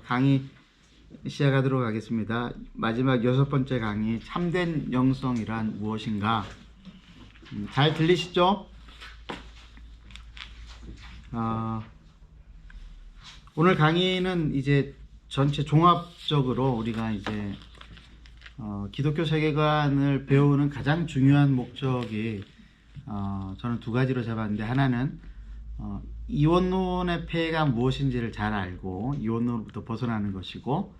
강의 시작하도록 하겠습니다. 마지막 6번째 강의, 참된 영성이란 무엇인가? 잘 들리시죠? 오늘 강의는 이제 전체 종합적으로 우리가 이제 기독교 세계관을 배우는 가장 중요한 목적이 저는 두 가지로 잡았는데, 하나는 이원론의 폐해가 무엇인지를 잘 알고 이원론으로부터 벗어나는 것이고,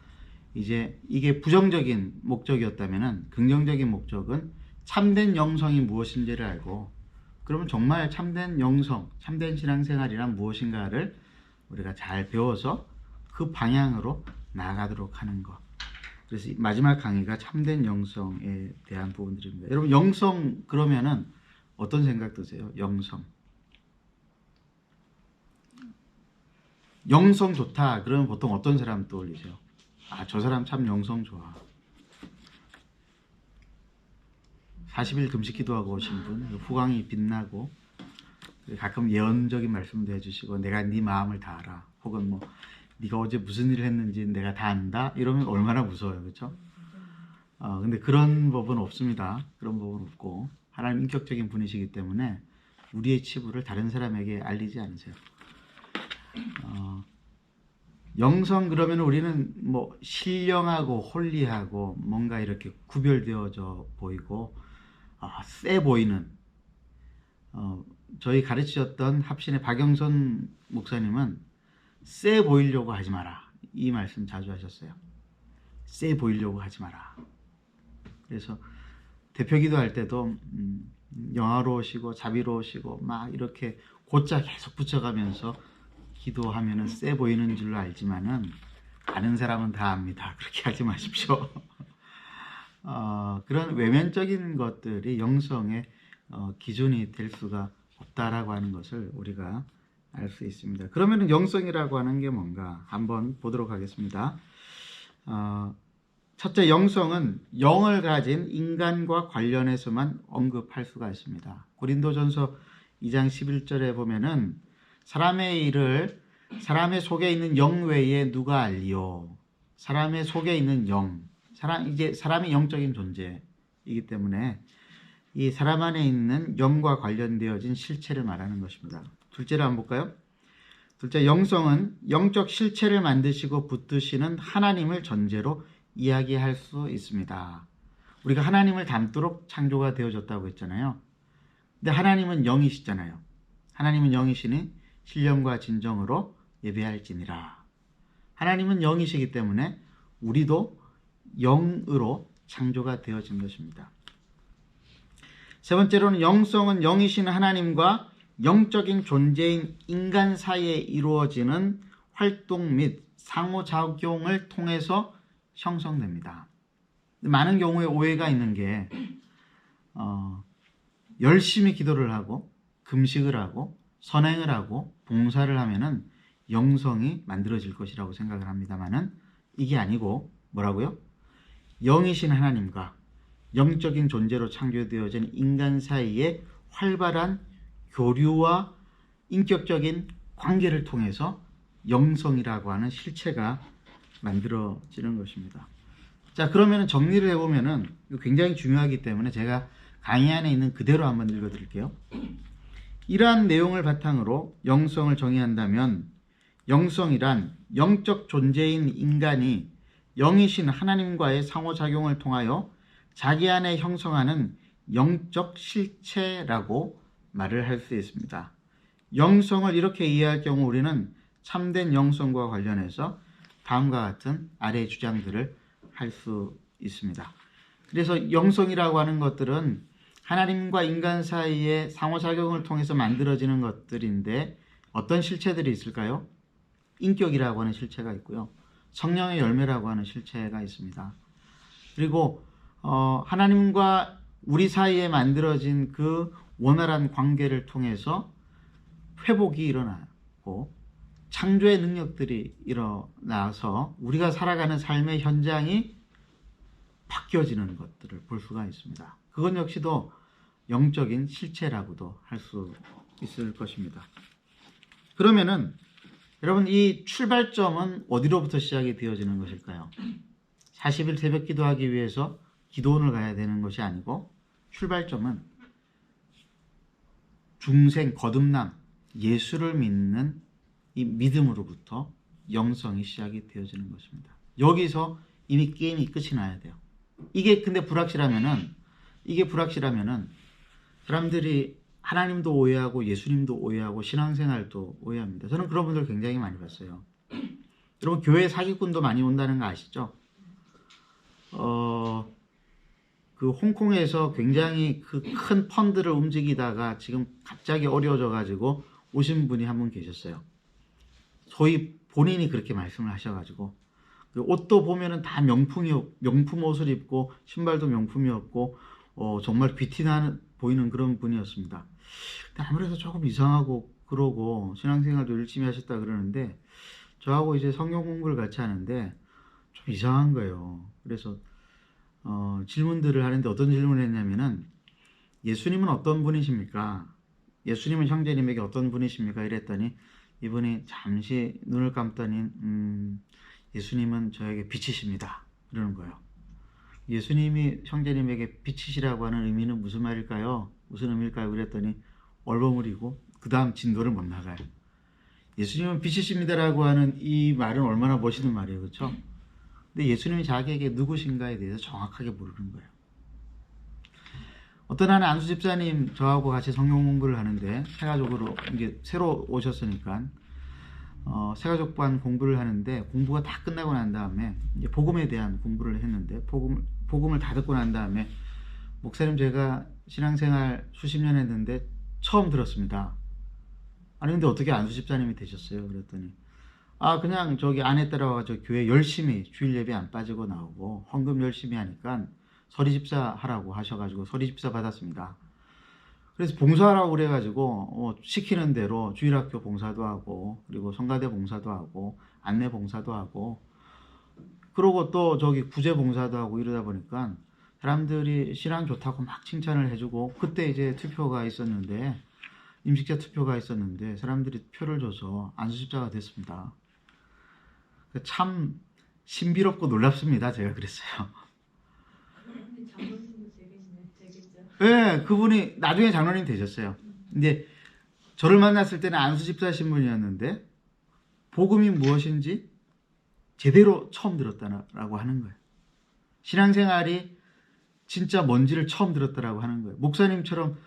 이제 이게 부정적인 목적이었다면은 긍정적인 목적은 참된 영성이 무엇인지를 알고, 그러면 정말 참된 영성, 참된 신앙생활이란 무엇인가를 우리가 잘 배워서 그 방향으로 나아가도록 하는 것. 그래서 마지막 강의가 참된 영성에 대한 부분들입니다. 여러분, 영성 그러면은 어떤 생각 드세요? 영성. 영성 좋다 그러면 보통 어떤 사람 떠올리세요? 저 사람 참 영성 좋아. 40일 금식 기도하고 오신 분, 후광이 빛나고 가끔 예언적인 말씀도 해주시고, 내가 네 마음을 다 알아, 혹은 뭐 네가 어제 무슨 일을 했는지 내가 다 안다, 이러면 얼마나 무서워요, 그렇죠? 근데 그런 법은 없습니다. 그런 법은 없고, 하나님 인격적인 분이시기 때문에 우리의 치부를 다른 사람에게 알리지 않으세요. 영성 그러면 우리는 뭐 신령하고 홀리하고 뭔가 이렇게 구별되어져 보이고 세 보이는, 저희 가르치셨던 합신의 박영선 목사님은 세 보이려고 하지 마라, 이 말씀 자주 하셨어요. 세 보이려고 하지 마라. 그래서 대표기도 할 때도 영화로우시고 자비로우시고 막 이렇게 곧자 계속 붙여가면서 기도하면은 세 보이는 줄로 알지만은 아는 사람은 다 압니다. 그렇게 하지 마십시오. 그런 외면적인 것들이 영성의 기준이 될 수가 없다라고 하는 것을 우리가 알 수 있습니다. 그러면은 영성이라고 하는 게 뭔가 한번 보도록 하겠습니다. 첫째, 영성은 영을 가진 인간과 관련해서만 언급할 수가 있습니다. 고린도전서 2장 11절에 보면은 사람의 일을 사람의 속에 있는 영 외에 누가 알리요? 사람의 속에 있는 영, 이제 사람이 영적인 존재이기 때문에 이 사람 안에 있는 영과 관련되어진 실체를 말하는 것입니다. 둘째로 한번 볼까요? 둘째, 영성은 영적 실체를 만드시고 붙드시는 하나님을 전제로 이야기할 수 있습니다. 우리가 하나님을 닮도록 창조가 되어졌다고 했잖아요. 근데 하나님은 영이시잖아요. 하나님은 영이시니 신령과 진정으로 예배할지니라. 하나님은 영이시기 때문에 우리도 영으로 창조가 되어진 것입니다. 세 번째로는 영성은 영이신 하나님과 영적인 존재인 인간 사이에 이루어지는 활동 및 상호작용을 통해서 형성됩니다. 많은 경우에 오해가 있는 게 열심히 기도를 하고 금식을 하고 선행을 하고 봉사를 하면은 영성이 만들어질 것이라고 생각을 합니다만은 이게 아니고 뭐라고요? 영이신 하나님과 영적인 존재로 창조되어진 인간 사이에 활발한 교류와 인격적인 관계를 통해서 영성이라고 하는 실체가 만들어지는 것입니다. 자, 그러면 정리를 해보면은 굉장히 중요하기 때문에 제가 강의 안에 있는 그대로 한번 읽어드릴게요. 이러한 내용을 바탕으로 영성을 정의한다면, 영성이란 영적 존재인 인간이 영이신 하나님과의 상호작용을 통하여 자기 안에 형성하는 영적 실체라고 말을 할 수 있습니다. 영성을 이렇게 이해할 경우 우리는 참된 영성과 관련해서 다음과 같은 아래의 주장들을 할 수 있습니다. 그래서 영성이라고 하는 것들은 하나님과 인간 사이의 상호작용을 통해서 만들어지는 것들인데, 어떤 실체들이 있을까요? 인격이라고 하는 실체가 있고요. 성령의 열매라고 하는 실체가 있습니다. 그리고 하나님과 우리 사이에 만들어진 그 원활한 관계를 통해서 회복이 일어나고 창조의 능력들이 일어나서 우리가 살아가는 삶의 현장이 바뀌어지는 것들을 볼 수가 있습니다. 그것 역시도 영적인 실체라고도 할 수 있을 것입니다. 그러면은 여러분, 이 출발점은 어디로부터 시작이 되어지는 것일까요? 40일 새벽 기도하기 위해서 기도원을 가야 되는 것이 아니고, 출발점은 중생, 거듭남, 예수를 믿는 이 믿음으로부터 영성이 시작이 되어지는 것입니다. 여기서 이미 게임이 끝이 나야 돼요. 이게 근데 불확실하면은 사람들이 하나님도 오해하고 예수님도 오해하고 신앙생활도 오해합니다. 저는 그런 분들 굉장히 많이 봤어요. 여러분, 교회 사기꾼도 많이 온다는 거 아시죠? 그 홍콩에서 굉장히 그 큰 펀드를 움직이다가 지금 갑자기 어려워져 가지고 오신 분이 한 분 계셨어요. 소위 본인이 그렇게 말씀을 하셔가지고, 그 옷도 보면은 다 명품 옷을 입고 신발도 명품이었고, 정말 귀티나 보이는 그런 분이었습니다. 근데 아무래도 조금 이상하고, 그러고 신앙생활도 열심히 하셨다 그러는데, 저하고 이제 성경 공부를 같이 하는데 좀 이상한 거예요. 그래서 질문들을 하는데 어떤 질문을 했냐면은, 예수님은 어떤 분이십니까? 예수님은 형제님에게 어떤 분이십니까? 이랬더니 이분이 잠시 눈을 감더니 예수님은 저에게 빛이십니다. 이러는 거예요. 예수님이 형제님에게 빛이시라고 하는 의미는 무슨 말일까요? 무슨 의미일까요? 그랬더니 얼버무리고 그 다음 진도를 못 나가요. 예수님은 빛이십니다라고 하는 이 말은 얼마나 멋있는 말이에요. 그렇죠? 근데 예수님이 자기에게 누구신가에 대해서 정확하게 모르는 거예요. 어떤 한 안수 집사님, 저하고 같이 성경 공부를 하는데, 세가족으로 이게 새로 오셨으니까 세가족반 공부를 하는데, 공부가 다 끝나고 난 다음에 이제 복음에 대한 공부를 했는데, 복음을 다 듣고 난 다음에, 목사님, 제가 신앙생활 수십 년 했는데 처음 들었습니다. 아니 근데 어떻게 안수 집사님이 되셨어요? 그랬더니 그냥 저기 아내 따라와서 교회 열심히 주일 예배 안 빠지고 나오고 헌금 열심히 하니까 서리집사 하라고 하셔가지고 서리집사 받았습니다. 그래서 봉사하라고 그래가지고 시키는 대로 주일학교 봉사도 하고, 그리고 성가대 봉사도 하고, 안내 봉사도 하고, 그러고 또 저기 구제 봉사도 하고 이러다 보니까 사람들이 신앙 좋다고 막 칭찬을 해주고, 그때 이제 투표가 있었는데, 임직자 투표가 있었는데 사람들이 표를 줘서 안수집사가 됐습니다. 참 신비롭고 놀랍습니다. 제가 그랬어요. 장로님도 되겠죠. 네, 그분이 나중에 장로님 되셨어요. 근데 저를 만났을 때는 안수집사 신분이었는데 복음이 무엇인지 제대로 처음 들었다라고 하는 거예요. 신앙생활이 진짜 뭔지를 처음 들었다라고 하는 거예요. 목사님처럼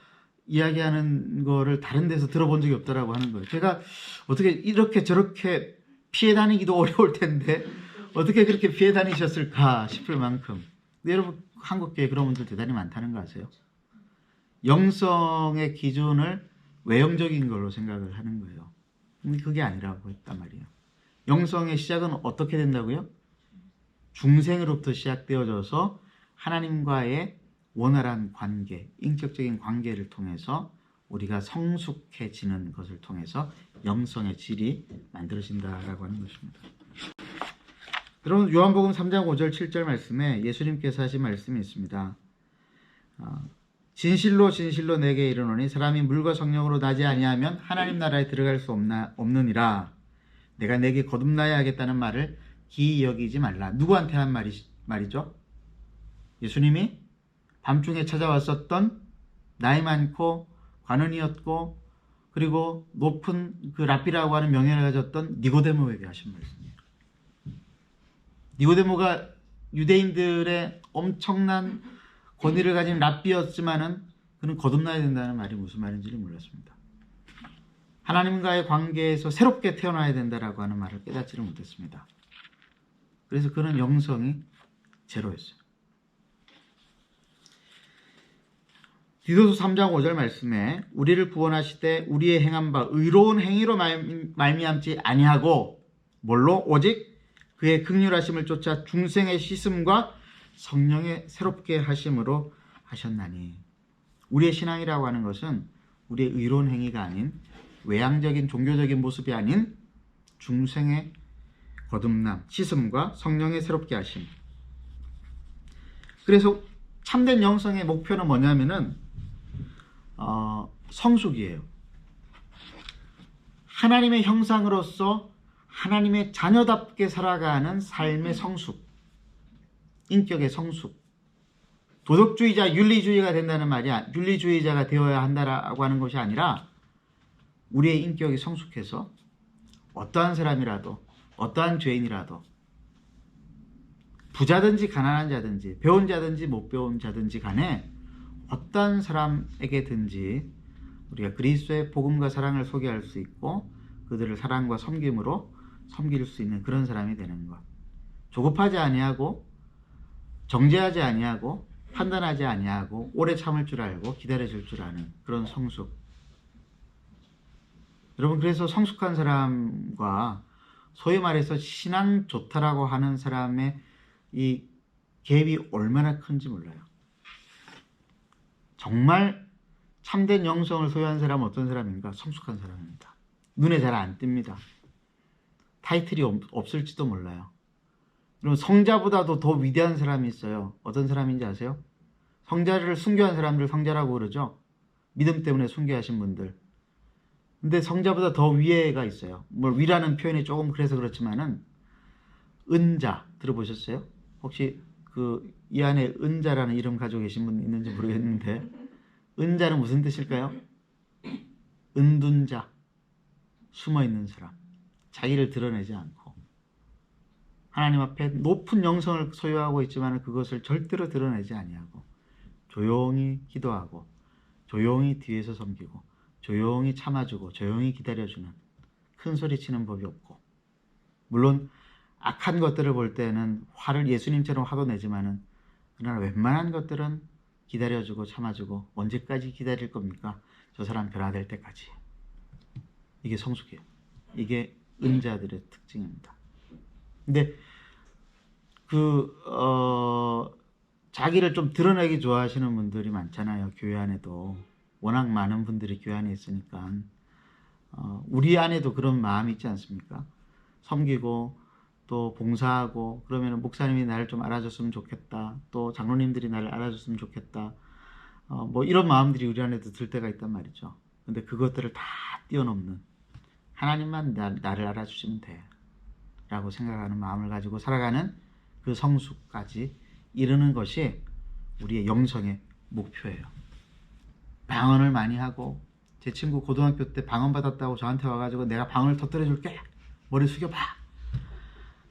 이야기하는 거를 다른 데서 들어본 적이 없다라고 하는 거예요. 제가 어떻게 이렇게 저렇게 피해 다니기도 어려울 텐데 어떻게 그렇게 피해 다니셨을까 싶을 만큼. 근데 여러분, 한국교회 그런 분들 대단히 많다는 거 아세요? 영성의 기준을 외형적인 걸로 생각을 하는 거예요. 근데 그게 아니라고 했단 말이에요. 영성의 시작은 어떻게 된다고요? 중생으로부터 시작되어져서 하나님과의 원활한 관계, 인격적인 관계를 통해서 우리가 성숙해지는 것을 통해서 영성의 질이 만들어진다라고 하는 것입니다. 여러분, 요한복음 3장 5절 7절 말씀에 예수님께서 하신 말씀이 있습니다. 진실로 진실로 내게 이르노니 사람이 물과 성령으로 나지 아니하면 하나님 나라에 들어갈 수 없느니라. 내가 내게 거듭나야 하겠다는 말을 기이 여기지 말라. 누구한테 한 말이죠? 예수님이 밤중에 찾아왔었던 나이 많고 관원이었고 그리고 높은 그 랍비라고 하는 명예를 가졌던 니고데모에게 하신 말씀이에요. 니고데모가 유대인들의 엄청난 권위를 가진 랍비였지만은 그는 거듭나야 된다는 말이 무슨 말인지를 몰랐습니다. 하나님과의 관계에서 새롭게 태어나야 된다라고 하는 말을 깨닫지를 못했습니다. 그래서 그는 영성이 제로였어요. 디도서 3장 5절 말씀에 우리를 구원하시되 우리의 행한 바 의로운 행위로 말미암지 아니하고 뭘로? 오직 그의 긍휼하심을 쫓아 중생의 씻음과 성령의 새롭게 하심으로 하셨나니. 우리의 신앙이라고 하는 것은 우리의 의로운 행위가 아닌, 외향적인 종교적인 모습이 아닌 중생의 거듭남, 씻음과 성령의 새롭게 하심. 그래서 참된 영성의 목표는 뭐냐면은 성숙이에요. 하나님의 형상으로서 하나님의 자녀답게 살아가는 삶의 성숙, 인격의 성숙. 도덕주의자, 윤리주의가 된다는 말이야. 윤리주의자가 되어야 한다라고 하는 것이 아니라 우리의 인격이 성숙해서 어떠한 사람이라도, 어떠한 죄인이라도, 부자든지 가난한 자든지, 배운 자든지 못 배운 자든지 간에 어떠한 사람에게든지 우리가 그리스도의 복음과 사랑을 소개할 수 있고 그들을 사랑과 섬김으로 섬길 수 있는 그런 사람이 되는 것. 조급하지 아니하고 정죄하지 아니하고 판단하지 아니하고 오래 참을 줄 알고 기다려줄 줄 아는 그런 성숙. 여러분, 그래서 성숙한 사람과 소위 말해서 신앙 좋다라고 하는 사람의 이 갭이 얼마나 큰지 몰라요. 정말 참된 영성을 소유한 사람은 어떤 사람인가? 성숙한 사람입니다. 눈에 잘 안 띕니다. 타이틀이 없을지도 몰라요. 그럼 성자보다도 더 위대한 사람이 있어요. 어떤 사람인지 아세요? 성자를 순교한 사람들 성자라고 그러죠. 믿음 때문에 순교하신 분들. 근데 성자보다 더 위에가 있어요. 뭐 위라는 표현이 조금 그래서 그렇지만은 은자 들어보셨어요? 혹시 이 안에 은자라는 이름 가지고 계신 분 있는지 모르겠는데 은자는 무슨 뜻일까요? 은둔자, 숨어있는 사람, 자기를 드러내지 않고 하나님 앞에 높은 영성을 소유하고 있지만 그것을 절대로 드러내지 아니하고 조용히 기도하고 조용히 뒤에서 섬기고 조용히 참아주고 조용히 기다려주는, 큰 소리 치는 법이 없고, 물론 악한 것들을 볼 때는 화를 예수님처럼 화도 내지만은 그러나 웬만한 것들은 기다려주고 참아주고 언제까지 기다릴 겁니까? 저 사람 변화될 때까지. 이게 성숙이에요. 이게 은자들의 특징입니다. 근데 자기를 좀 드러내기 좋아하시는 분들이 많잖아요. 교회 안에도 워낙 많은 분들이 교회 안에 있으니까 우리 안에도 그런 마음이 있지 않습니까? 섬기고 또 봉사하고 그러면 목사님이 나를 좀 알아줬으면 좋겠다. 또 장로님들이 나를 알아줬으면 좋겠다. 뭐 이런 마음들이 우리 안에도 들 때가 있단 말이죠. 근데 그것들을 다 뛰어넘는 하나님만 나를 알아주시면 돼 라고 생각하는 마음을 가지고 살아가는 그 성숙까지 이르는 것이 우리의 영성의 목표예요. 방언을 많이 하고, 제 친구 고등학교 때 방언 받았다고 저한테 와가지고 내가 방언을 터뜨려 줄게, 머리 숙여봐,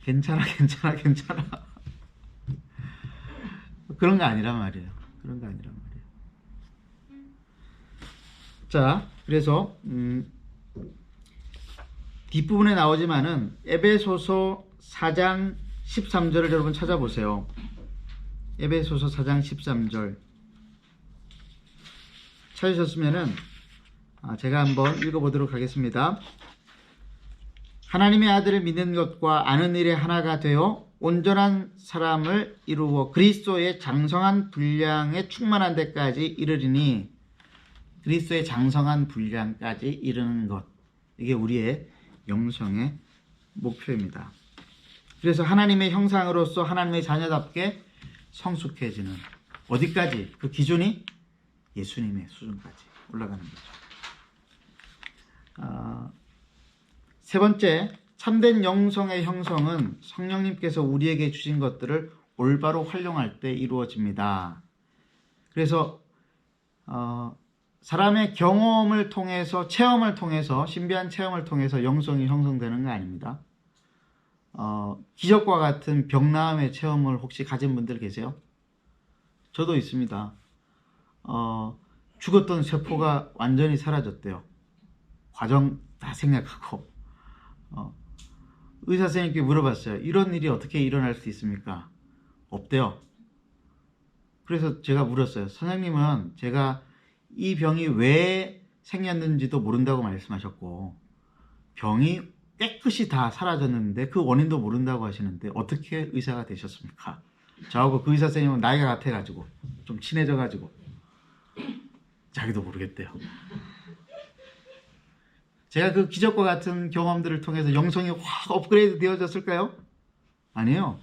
괜찮아 그런 거 아니란 말이에요. 그런 거 아니란 말이에요. 자, 그래서 뒷부분에 나오지만은 에베소서 4장 13절을 여러분 찾아보세요. 에베소서 4장 13절 찾으셨으면은 제가 한번 읽어보도록 하겠습니다. 하나님의 아들을 믿는 것과 아는 일에 하나가 되어 온전한 사람을 이루어 그리스도의 장성한 분량에 충만한 데까지 이르리니, 그리스도의 장성한 분량까지 이르는 것, 이게 우리의 영성의 목표입니다. 그래서 하나님의 형상으로서 하나님의 자녀답게 성숙해지는, 어디까지? 그 기준이 예수님의 수준까지 올라가는 거죠. 세 번째, 참된 영성의 형성은 성령님께서 우리에게 주신 것들을 올바로 활용할 때 이루어집니다. 그래서 사람의 경험을 통해서, 체험을 통해서, 신비한 체험을 통해서 영성이 형성되는 거 아닙니다. 기적과 같은 병나음의 체험을 혹시 가진 분들 계세요? 저도 있습니다. 죽었던 세포가 완전히 사라졌대요. 과정 다 생략하고. 의사 선생님께 물어봤어요. 이런 일이 어떻게 일어날 수 있습니까? 없대요. 그래서 제가 물었어요. 선생님은 제가 이 병이 왜 생겼는지도 모른다고 말씀하셨고, 병이 깨끗이 다 사라졌는데 그 원인도 모른다고 하시는데 어떻게 의사가 되셨습니까? 저하고 그 의사 선생님은 나이가 같아가지고 좀 친해져가지고 자기도 모르겠대요. 제가 그 기적과 같은 경험들을 통해서 영성이 확 업그레이드 되어졌을까요? 아니에요.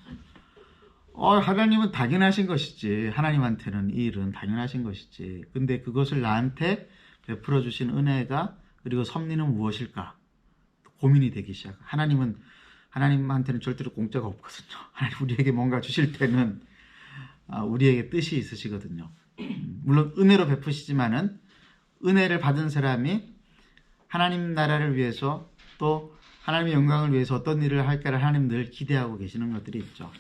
하나님은 당연하신 것이지. 하나님한테는 이 일은 당연하신 것이지. 근데 그것을 나한테 베풀어 주신 은혜가, 그리고 섭리는 무엇일까? 고민이 되기 시작. 하나님한테는 절대로 공짜가 없거든요. 하나님 우리에게 뭔가 주실 때는 우리에게 뜻이 있으시거든요. 물론 은혜로 베푸시지만은 은혜를 받은 사람이 하나님 나라를 위해서 또 하나님의 영광을 위해서 어떤 일을 할까를 하나님 늘 기대하고 계시는 것들이 있죠.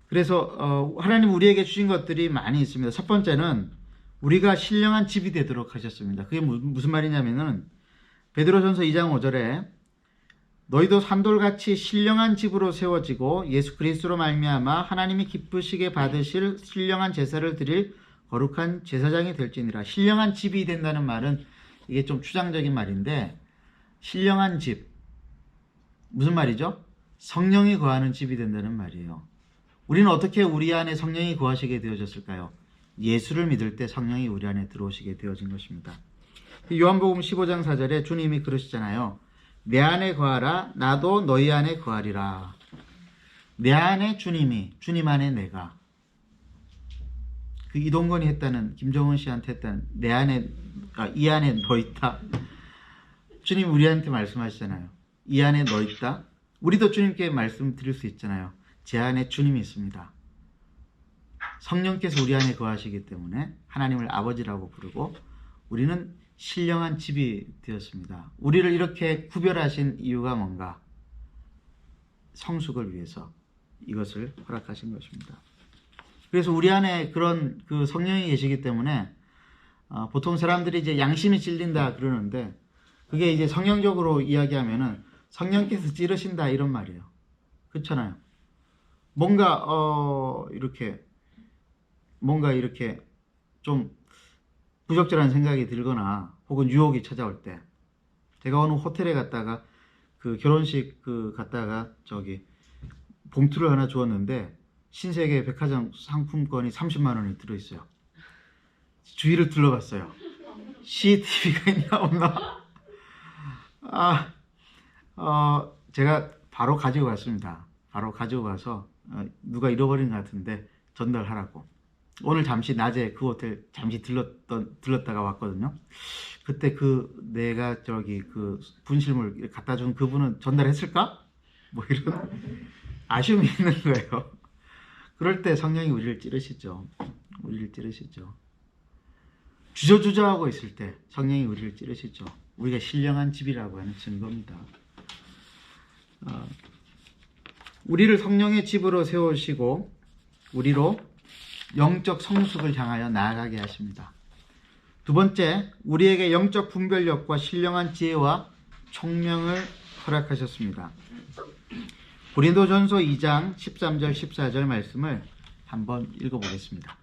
그래서 하나님 우리에게 주신 것들이 많이 있습니다. 첫 번째는 우리가 신령한 집이 되도록 하셨습니다. 그게 무슨 말이냐면은 베드로전서 2장 5절에 너희도 산돌같이 신령한 집으로 세워지고 예수 그리스도로 말미암아 하나님이 기쁘시게 받으실 신령한 제사를 드릴 거룩한 제사장이 될지니라. 신령한 집이 된다는 말은 이게 좀 추상적인 말인데, 신령한 집 무슨 말이죠? 성령이 거하는 집이 된다는 말이에요. 우리는 어떻게 우리 안에 성령이 거하시게 되어졌을까요? 예수를 믿을 때 성령이 우리 안에 들어오시게 되어진 것입니다. 요한복음 15장 4절에 주님이 그러시잖아요. 내 안에 거하라 나도 너희 안에 거하리라. 내 안에 주님이, 주님 안에 내가. 그 이동건이 했다는, 김정은 씨한테 했다는 내 안에, 이 안에 너 있다. 주님 우리한테 말씀하시잖아요. 이 안에 너 있다. 우리도 주님께 말씀드릴 수 있잖아요. 제 안에 주님이 있습니다. 성령께서 우리 안에 거하시기 때문에 하나님을 아버지라고 부르고 우리는 신령한 집이 되었습니다. 우리를 이렇게 구별하신 이유가 뭔가? 성숙을 위해서 이것을 허락하신 것입니다. 그래서 우리 안에 그런 그 성령이 계시기 때문에 보통 사람들이 이제 양심이 찔린다 그러는데, 그게 이제 성경적으로 이야기하면은 성령께서 찌르신다 이런 말이에요. 그렇잖아요. 뭔가 이렇게 좀 부적절한 생각이 들거나 혹은 유혹이 찾아올 때, 제가 어느 호텔에 갔다가 그 결혼식 갔다가 봉투를 하나 주었는데 신세계 백화점 상품권이 30만 원이 들어있어요. 주위를 둘러봤어요. CCTV가 있나 없나? 제가 바로 가지고 갔습니다. 바로 가지고 가서 누가 잃어버린 것 같은데 전달하라고. 오늘 잠시 낮에 그 호텔 잠시 들렀다가 왔거든요. 그때 내가 그 분실물 갖다 준 그분은 전달했을까? 뭐 이런 아쉬움이 있는 거예요. 그럴 때 성령이 우리를 찌르시죠. 주저주저하고 있을 때 성령이 우리를 찌르시죠. 우리가 신령한 집이라고 하는 증거입니다. 우리를 성령의 집으로 세우시고 우리로 영적 성숙을 향하여 나아가게 하십니다. 두 번째, 우리에게 영적 분별력과 신령한 지혜와 총명을 허락하셨습니다. 고린도전서 2장 13절 14절 말씀을 한번 읽어보겠습니다.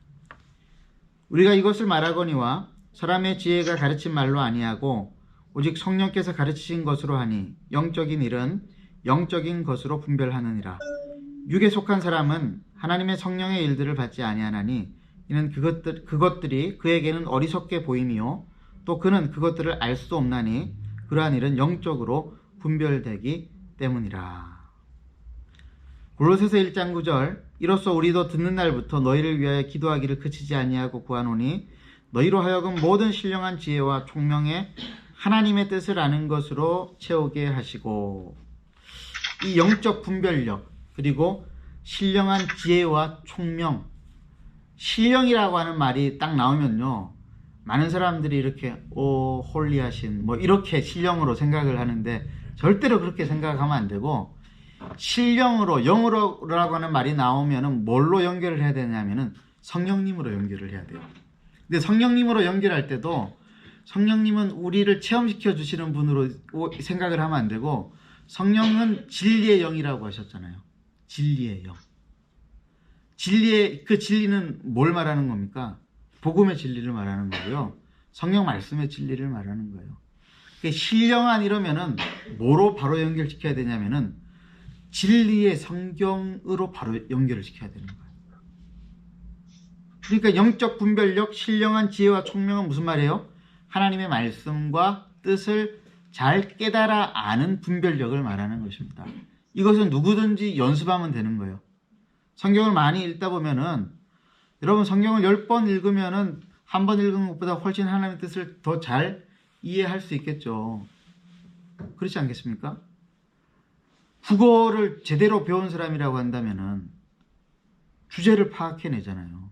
우리가 이것을 말하거니와 사람의 지혜가 가르친 말로 아니하고 오직 성령께서 가르치신 것으로 하니 영적인 일은 영적인 것으로 분별하느니라. 육에 속한 사람은 하나님의 성령의 일들을 받지 아니하나니 이는 그것들이 그에게는 어리석게 보임이요 또 그는 그것들을 알 수도 없나니 그러한 일은 영적으로 분별되기 때문이라. 골로새서 1장 9절 이로써 우리도 듣는 날부터 너희를 위하여 기도하기를 그치지 아니하고 구하노니 너희로 하여금 모든 신령한 지혜와 총명에 하나님의 뜻을 아는 것으로 채우게 하시고. 이 영적 분별력 그리고 신령한 지혜와 총명, 신령이라고 하는 말이 딱 나오면요, 많은 사람들이 이렇게 홀리하신 뭐 이렇게 신령으로 생각을 하는데 절대로 그렇게 생각하면 안 되고, 신령으로 영으로라고 하는 말이 나오면은 뭘로 연결을 해야 되냐면은 성령님으로 연결을 해야 돼요. 근데 성령님으로 연결할 때도 성령님은 우리를 체험시켜 주시는 분으로 생각을 하면 안 되고, 성령은 진리의 영이라고 하셨잖아요. 진리의 영. 그 진리는 뭘 말하는 겁니까? 복음의 진리를 말하는 거고요. 성령 말씀의 진리를 말하는 거예요. 신령한 이러면은 뭐로 바로 연결시켜야 되냐면은 진리의 성경으로 바로 연결을 시켜야 되는 거예요. 그러니까 영적 분별력, 신령한 지혜와 총명은 무슨 말이에요? 하나님의 말씀과 뜻을 잘 깨달아 아는 분별력을 말하는 것입니다. 이것은 누구든지 연습하면 되는 거예요. 성경을 많이 읽다 보면은, 여러분 성경을 10번 읽으면은 한 번 읽은 것보다 훨씬 하나님의 뜻을 더 잘 이해할 수 있겠죠. 그렇지 않겠습니까? 국어를 제대로 배운 사람이라고 한다면은 주제를 파악해내잖아요.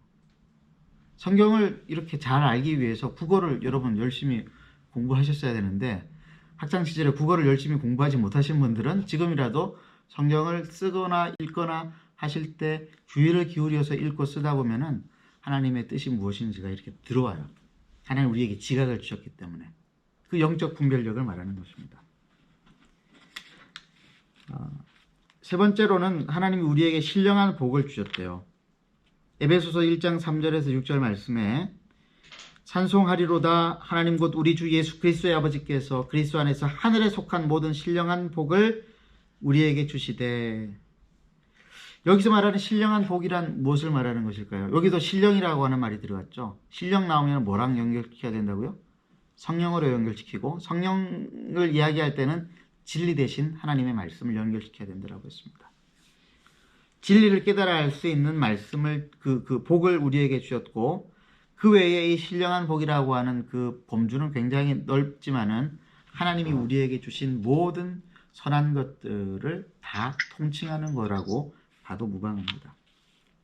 성경을 이렇게 잘 알기 위해서 국어를 여러분 열심히 공부하셨어야 되는데 학창시절에 국어를 열심히 공부하지 못하신 분들은 지금이라도 성경을 쓰거나 읽거나 하실 때 주의를 기울여서 읽고 쓰다 보면은 하나님의 뜻이 무엇인지가 이렇게 들어와요. 하나님 우리에게 지각을 주셨기 때문에 그 영적 분별력을 말하는 것입니다. 세 번째로는 하나님이 우리에게 신령한 복을 주셨대요. 에베소서 1장 3절에서 6절 말씀에 찬송하리로다 하나님 곧 우리 주 예수 그리스도의 아버지께서 그리스도 안에서 하늘에 속한 모든 신령한 복을 우리에게 주시되. 여기서 말하는 신령한 복이란 무엇을 말하는 것일까요? 여기도 신령이라고 하는 말이 들어갔죠. 신령 나오면 뭐랑 연결시켜야 된다고요? 성령으로 연결시키고, 성령을 이야기할 때는 진리 대신 하나님의 말씀을 연결시켜야 된다고 했습니다. 진리를 깨달아 알 수 있는 말씀을 그 복을 우리에게 주셨고, 그 외에 이 신령한 복이라고 하는 그 범주는 굉장히 넓지만은 하나님이 우리에게 주신 모든 선한 것들을 다 통칭하는 거라고 봐도 무방합니다.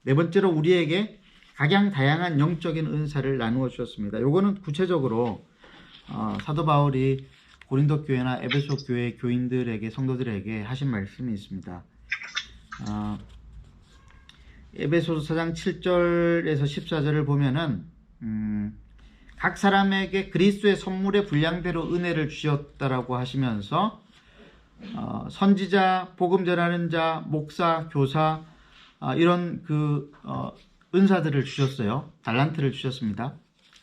네 번째로 우리에게 각양 다양한 영적인 은사를 나누어 주셨습니다. 요거는 구체적으로 사도 바울이 고린도 교회나 에베소 교회 교인들에게, 성도들에게 하신 말씀이 있습니다. 에베소서 4장 7절에서 14절을 보면은 각 사람에게 그리스도의 선물의 분량대로 은혜를 주셨다라고 하시면서 선지자, 복음 전하는 자, 목사, 교사 이런 은사들을 주셨어요. 달란트를 주셨습니다.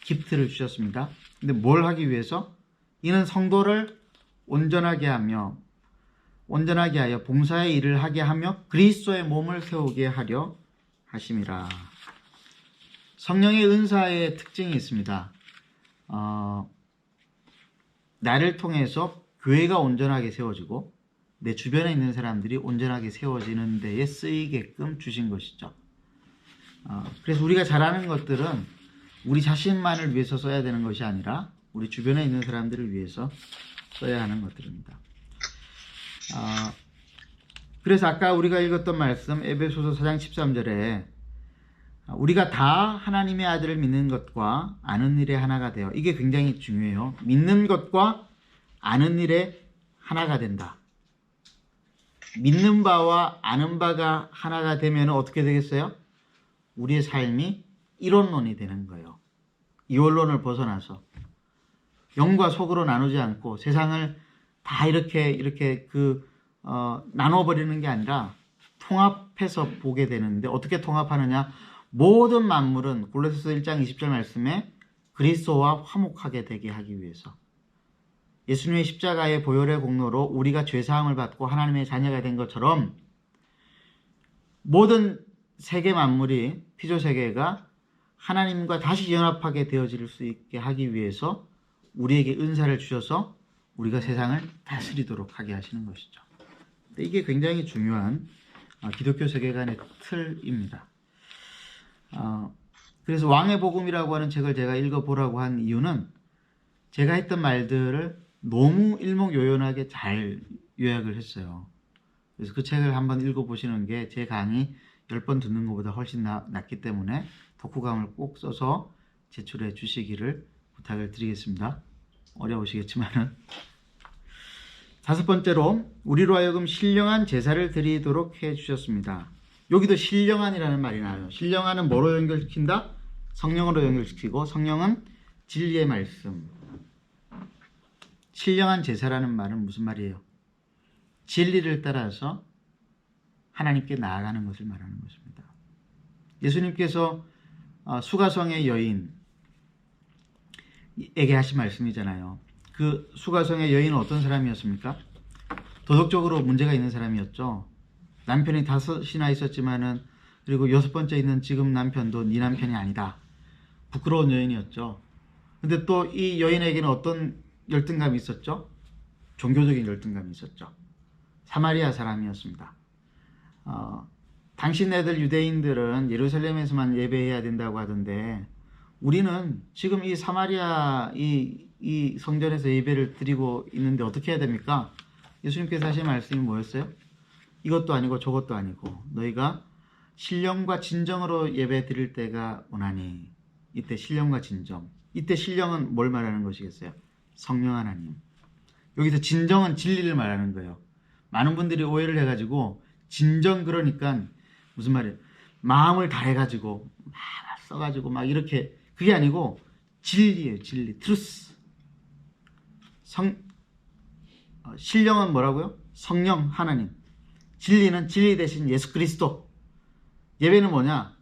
기프트를 주셨습니다. 근데 뭘 하기 위해서? 이는 성도를 온전하게 하여 봉사의 일을 하게 하며 그리스도의 몸을 세우게 하려 하심이라. 성령의 은사의 특징이 있습니다. 나를 통해서 교회가 온전하게 세워지고 내 주변에 있는 사람들이 온전하게 세워지는 데에 쓰이게끔 주신 것이죠. 그래서 우리가 잘하는 것들은 우리 자신만을 위해서 써야 되는 것이 아니라 우리 주변에 있는 사람들을 위해서 써야 하는 것들입니다. 그래서 아까 우리가 읽었던 말씀 에베소서 4장 13절에 우리가 다 하나님의 아들을 믿는 것과 아는 일에 하나가 되어, 이게 굉장히 중요해요. 믿는 것과 아는 일에 하나가 된다. 믿는 바와 아는 바가 하나가 되면 어떻게 되겠어요? 우리의 삶이 이론론이 되는 거예요. 이원론을 벗어나서 영과 속으로 나누지 않고 세상을 다 이렇게 나눠버리는 게 아니라 통합해서 보게 되는데, 어떻게 통합하느냐? 모든 만물은 골로새서 1장 20절 말씀에 그리스도와 화목하게 되게 하기 위해서, 예수님의 십자가의 보혈의 공로로 우리가 죄사함을 받고 하나님의 자녀가 된 것처럼 모든 세계 만물이, 피조세계가 하나님과 다시 연합하게 되어질 수 있게 하기 위해서 우리에게 은사를 주셔서 우리가 세상을 다스리도록 하게 하시는 것이죠. 이게 굉장히 중요한 기독교 세계관의 틀입니다. 그래서 왕의 복음이라고 하는 책을 제가 읽어보라고 한 이유는 제가 했던 말들을 너무 일목요연하게 잘 요약을 했어요. 그래서 그 책을 한번 읽어보시는 게 제 강의 10번 듣는 것보다 훨씬 낫기 때문에 독후감을 꼭 써서 제출해 주시기를 부탁을 드리겠습니다. 어려우시겠지만은. 다섯 번째로 우리로 하여금 신령한 제사를 드리도록 해 주셨습니다. 여기도 신령한이라는 말이 나와요. 신령한은 뭐로 연결시킨다? 성령으로 연결시키고, 성령은 진리의 말씀. 신령한 제사라는 말은 무슨 말이에요? 진리를 따라서 하나님께 나아가는 것을 말하는 것입니다. 예수님께서 수가성의 여인에게 하신 말씀이잖아요. 그 수가성의 여인은 어떤 사람이었습니까? 도덕적으로 문제가 있는 사람이었죠. 남편이 5이나 있었지만은, 그리고 6번째 있는 지금 남편도 네 남편이 아니다. 부끄러운 여인이었죠. 근데 또 이 여인에게는 어떤 열등감이 있었죠? 종교적인 열등감이 있었죠. 사마리아 사람이었습니다. 당신네들 유대인들은 예루살렘에서만 예배해야 된다고 하던데, 우리는 지금 이 사마리아 이 이 성전에서 예배를 드리고 있는데 어떻게 해야 됩니까? 예수님께서 하신 말씀이 뭐였어요? 이것도 아니고 저것도 아니고 너희가 신령과 진정으로 예배 드릴 때가 오나니. 이때 신령과 진정. 이때 신령은 뭘 말하는 것이겠어요? 성령 하나님. 여기서 진정은 진리를 말하는 거예요. 많은 분들이 오해를 해가지고 진정 그러니까 무슨 말이에요? 마음을 다해가지고 막 써가지고 막 이렇게 그게 아니고 진리예요. 진리. 트루스. 신령은 뭐라고요? 성령 하나님. 진리는 진리 대신 예수 그리스도. 예배는 뭐냐?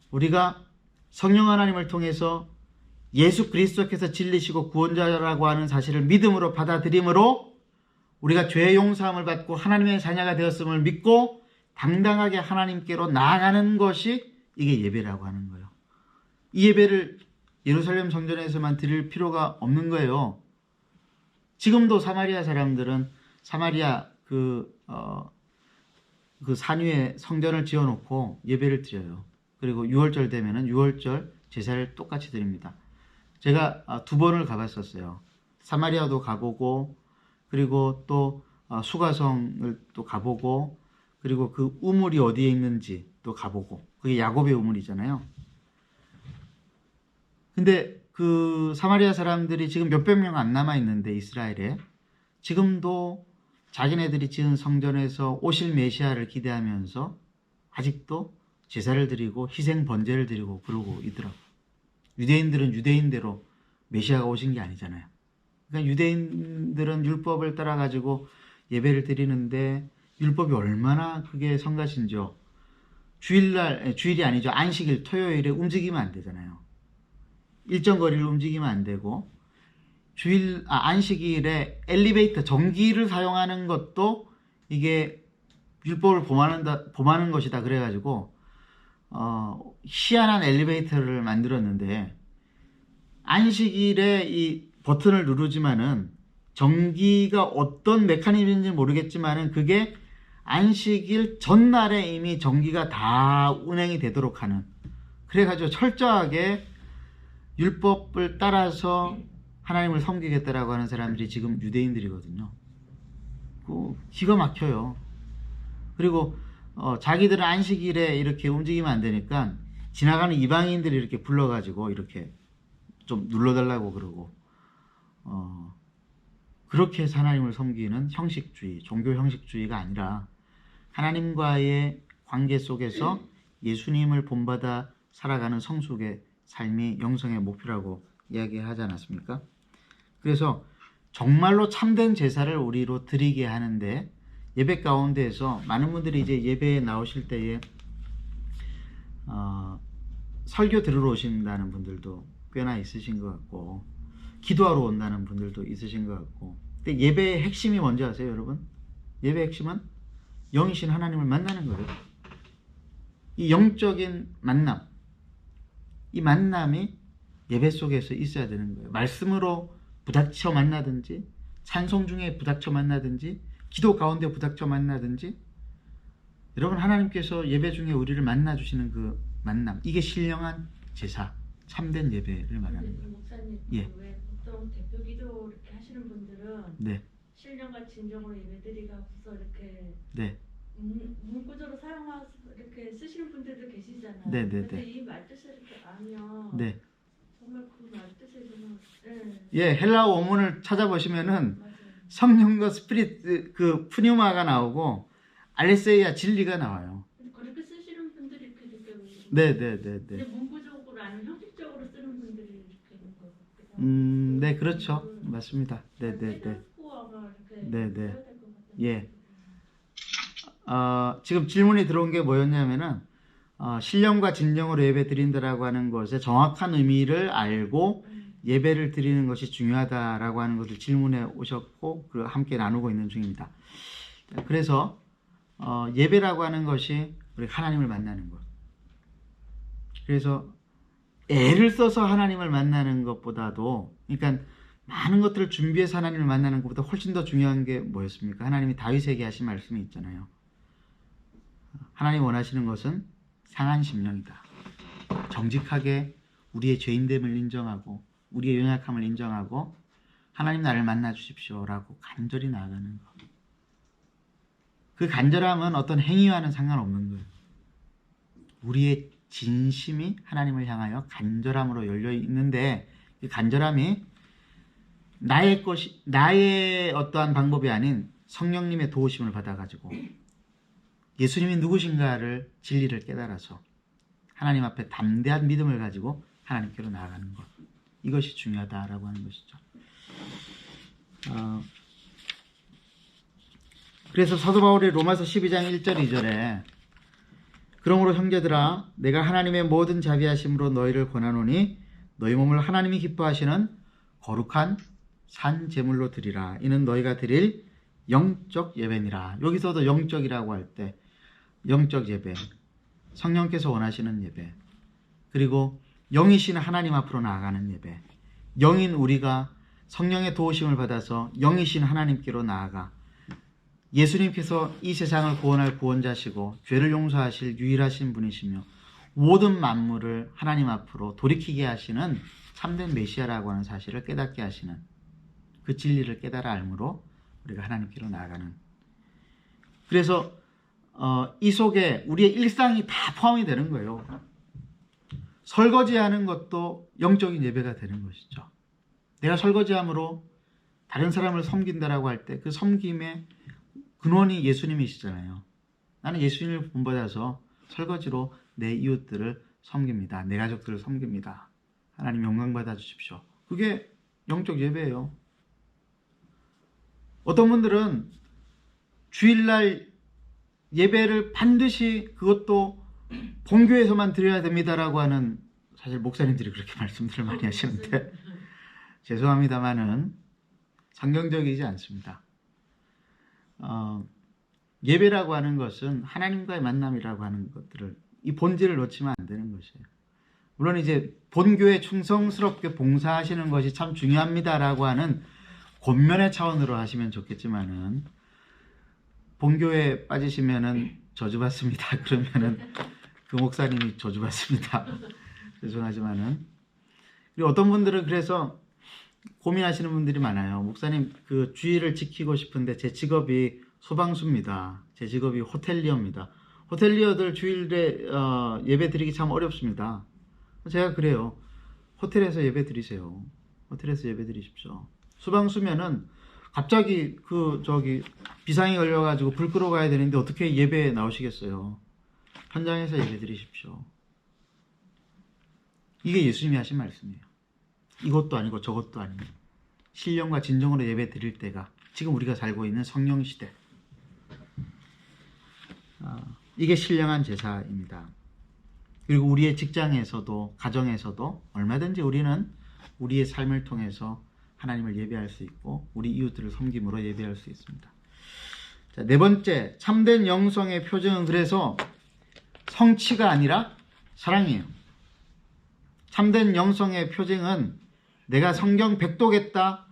우리가 성령 하나님을 통해서 예수 그리스도께서 진리시고 구원자라고 하는 사실을 믿음으로 받아들임으로 우리가 죄의 용서함을 받고 하나님의 자녀가 되었음을 믿고 당당하게 하나님께로 나아가는 것이 이게 예배라고 하는 거예요. 이 예배를 예루살렘 성전에서만 드릴 필요가 없는 거예요. 지금도 사마리아 사람들은 사마리아 그 산 위에 성전을 지어놓고 예배를 드려요. 그리고 6월절 되면은 6월절 제사를 똑같이 드립니다. 제가 2번을 가봤었어요. 사마리아도 가보고 그리고 또 수가성을 또 가보고 그리고 그 우물이 어디에 있는지 또 가보고 그게 야곱의 우물이잖아요. 근데 그 사마리아 사람들이 지금 몇백 명 안 남아 있는데 이스라엘에 지금도 자기네들이 지은 성전에서 오실 메시아를 기대하면서 아직도 제사를 드리고 희생 번제를 드리고 그러고 있더라고. 유대인들은 유대인대로 메시아가 오신 게 아니잖아요. 그러니까 유대인들은 율법을 따라 가지고 예배를 드리는데 율법이 얼마나 그게 성가신지요. 주일이 아니죠. 안식일 토요일에 움직이면 안 되잖아요. 일정 거리를 움직이면 안 되고 안식일에 엘리베이터 전기를 사용하는 것도 이게 율법을 범하는 것이다 그래가지고 희한한 엘리베이터를 만들었는데 안식일에 이 버튼을 누르지만은 전기가 어떤 메커니즘인지 모르겠지만은 그게 안식일 전날에 이미 전기가 다 운행이 되도록 하는 그래가지고 철저하게 율법을 따라서 하나님을 섬기겠다라고 하는 사람들이 지금 유대인들이거든요. 기가 막혀요. 그리고 자기들은 안식일에 이렇게 움직이면 안 되니까 지나가는 이방인들이 이렇게 불러가지고 이렇게 좀 눌러달라고 그러고 그렇게 해서 하나님을 섬기는 형식주의, 종교 형식주의가 아니라 하나님과의 관계 속에서 예수님을 본받아 살아가는 성숙의 삶이 영성의 목표라고 이야기하지 않았습니까? 그래서 정말로 참된 제사를 우리로 드리게 하는데 예배 가운데에서 많은 분들이 이제 예배에 나오실 때에 설교 들으러 오신다는 분들도 꽤나 있으신 것 같고 기도하러 온다는 분들도 있으신 것 같고 근데 예배의 핵심이 뭔지 아세요 여러분? 예배의 핵심은 영이신 하나님을 만나는 거예요. 이 영적인 만남, 이 만남이 예배 속에서 있어야 되는 거예요. 말씀으로 부닥쳐 만나든지 찬송 중에 부닥쳐 만나든지 기도 가운데 부닥쳐 만나든지 여러분 하나님께서 예배 중에 우리를 만나주시는 그 만남 이게 신령한 제사 참된 예배를 말하는 거예요. 목사님, 예. 왜 보통 대표 기도 이렇게 하시는 분들은 네. 신령과 진정으로 예배드리고서 이렇게 네. 문구적으로 이렇게 쓰시는 분들도 계시잖아요. 네, 네, 근데 네. 이 말뜻을 이렇게 알면 네. 정말 그 말뜻에 좀 예, 헬라어 원문을 찾아보시면은 맞아요. 성령과 스피릿 그 푸뉴마가 나오고 알레세이아 진리가 나와요. 그렇게 쓰시는 분들이 이렇게 느껴요. 네, 네, 네, 근데 네. 문구적으로 아니면 형식적으로 쓰는 분들이 이렇게 있는 것 같아요. 네, 그렇죠. 맞습니다. 네, 네, 네. 네, 네. 예. 지금 질문이 들어온 게 뭐였냐면은 신령과 진정으로 예배 드린다라고 하는 것의 정확한 의미를 알고 예배를 드리는 것이 중요하다라고 하는 것을 질문해 오셨고 함께 나누고 있는 중입니다. 그래서 예배라고 하는 것이 우리 하나님을 만나는 것. 그래서 애를 써서 하나님을 만나는 것보다도 그러니까 많은 것들을 준비해서 하나님을 만나는 것보다 훨씬 더 중요한 게 뭐였습니까? 하나님이 다윗에게 하신 말씀이 있잖아요. 하나님 원하시는 것은 상한 심령이다. 정직하게 우리의 죄인됨을 인정하고 우리의 연약함을 인정하고 하나님 나를 만나 주십시오라고 간절히 나아가는 것. 그 간절함은 어떤 행위와는 상관없는 거예요. 우리의 진심이 하나님을 향하여 간절함으로 열려 있는데 이 간절함이 나의 어떠한 방법이 아닌 성령님의 도우심을 받아가지고 예수님이 누구신가를 진리를 깨달아서 하나님 앞에 담대한 믿음을 가지고 하나님께로 나아가는 것. 이것이 중요하다라고 하는 것이죠. 그래서 사도 바울이 로마서 12장 1절 2절에 그러므로 형제들아 내가 하나님의 모든 자비하심으로 너희를 권하노니 너희 몸을 하나님이 기뻐하시는 거룩한 산 제물로 드리라. 이는 너희가 드릴 영적 예배니라. 여기서도 영적이라고 할 때 영적 예배, 성령께서 원하시는 예배, 그리고 영이신 하나님 앞으로 나아가는 예배, 영인 우리가 성령의 도우심을 받아서 영이신 하나님께로 나아가 예수님께서 이 세상을 구원할 구원자시고 죄를 용서하실 유일하신 분이시며 모든 만물을 하나님 앞으로 돌이키게 하시는 참된 메시아라고 하는 사실을 깨닫게 하시는 그 진리를 깨달아 알므로 우리가 하나님께로 나아가는. 그래서 이 속에 우리의 일상이 다 포함이 되는 거예요. 설거지하는 것도 영적인 예배가 되는 것이죠. 내가 설거지함으로 다른 사람을 섬긴다라고 할 때 그 섬김의 근원이 예수님이시잖아요. 나는 예수님을 본받아서 설거지로 내 이웃들을 섬깁니다. 내 가족들을 섬깁니다. 하나님 영광 받아 주십시오. 그게 영적 예배예요. 어떤 분들은 주일날 예배를 반드시 그것도 본교에서만 드려야 됩니다라고 하는, 사실 목사님들이 그렇게 말씀들을 많이 하시는데 죄송합니다만은 성경적이지 않습니다. 예배라고 하는 것은 하나님과의 만남이라고 하는 것들을, 이 본질을 놓치면 안 되는 것이에요. 물론 이제 본교에 충성스럽게 봉사하시는 것이 참 중요합니다라고 하는 권면의 차원으로 하시면 좋겠지만은 본교에 빠지시면은 저주받습니다. 그러면은 그 목사님이 저주받습니다. 죄송하지만은. 그리고 어떤 분들은 그래서 고민하시는 분들이 많아요. 목사님, 그 주의를 지키고 싶은데 제 직업이 소방수입니다. 제 직업이 호텔리어입니다. 호텔리어들 주일에 예배 드리기 참 어렵습니다. 제가 그래요. 호텔에서 예배 드리세요. 호텔에서 예배 드리십시오. 소방수면은 갑자기 비상이 걸려가지고 불 끄러 가야 되는데 어떻게 예배에 나오시겠어요? 현장에서 예배 드리십시오. 이게 예수님이 하신 말씀이에요. 이것도 아니고 저것도 아니고 신령과 진정으로 예배 드릴 때가 지금 우리가 살고 있는 성령 시대. 이게 신령한 제사입니다. 그리고 우리의 직장에서도 가정에서도 얼마든지 우리는 우리의 삶을 통해서 하나님을 예배할 수 있고 우리 이웃들을 섬김으로 예배할 수 있습니다. 자, 네 번째, 참된 영성의 표정은 그래서 성취가 아니라 사랑이에요. 참된 영성의 표징은 내가 성경 100독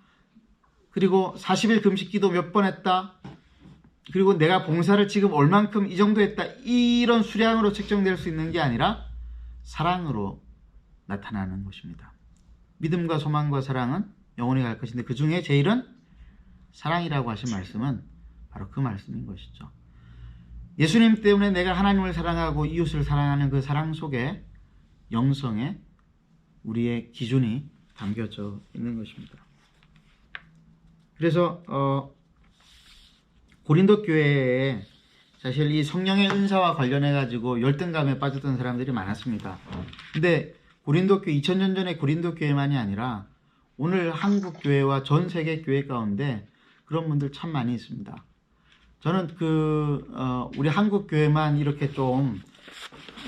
그리고 40일 금식 기도 몇 번 했다, 그리고 내가 봉사를 지금 얼만큼 이 정도 했다, 이런 수량으로 측정될 수 있는 게 아니라 사랑으로 나타나는 것입니다. 믿음과 소망과 사랑은 영원히 갈 것인데 그 중에 제일은 사랑이라고 하신 말씀은 바로 그 말씀인 것이죠. 예수님 때문에 내가 하나님을 사랑하고 이웃을 사랑하는 그 사랑 속에 영성에 우리의 기준이 담겨져 있는 것입니다. 그래서 고린도 교회에 사실 이 성령의 은사와 관련해 가지고 열등감에 빠졌던 사람들이 많았습니다. 근데 고린도 교회, 2000년 전에 고린도 교회만이 아니라 오늘 한국 교회와 전 세계 교회 가운데 그런 분들 참 많이 있습니다. 저는 우리 한국 교회만 이렇게 좀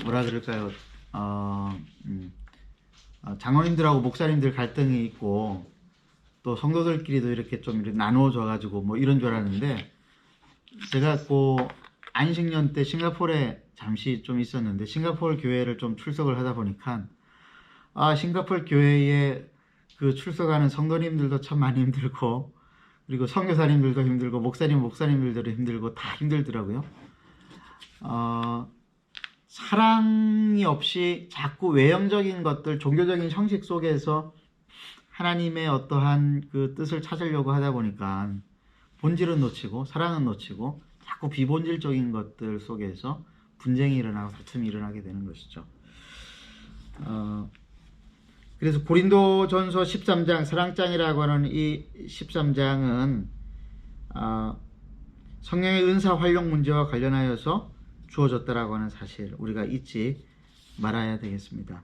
뭐라 그럴까요? 장로님들하고 목사님들 갈등이 있고 또 성도들끼리도 이렇게 좀 이렇게 나누어져 가지고 뭐 이런 줄 알았는데, 제가 안식년 때 싱가포르에 잠시 좀 있었는데 싱가포르 교회를 좀 출석을 하다 보니까 싱가포르 교회에 그 출석하는 성도님들도 참 많이 힘들고, 그리고 선교사님들도 힘들고, 목사님들도 힘들고, 다 힘들더라고요. 사랑이 없이 자꾸 외형적인 것들, 종교적인 형식 속에서 하나님의 어떠한 그 뜻을 찾으려고 하다 보니까 본질은 놓치고 사랑은 놓치고 자꾸 비본질적인 것들 속에서 분쟁이 일어나고 다툼이 일어나게 되는 것이죠. 그래서 고린도전서 13장 사랑장이라고 하는 이 13장은 성령의 은사 활용 문제와 관련하여서 주어졌다라고 하는 사실 우리가 잊지 말아야 되겠습니다.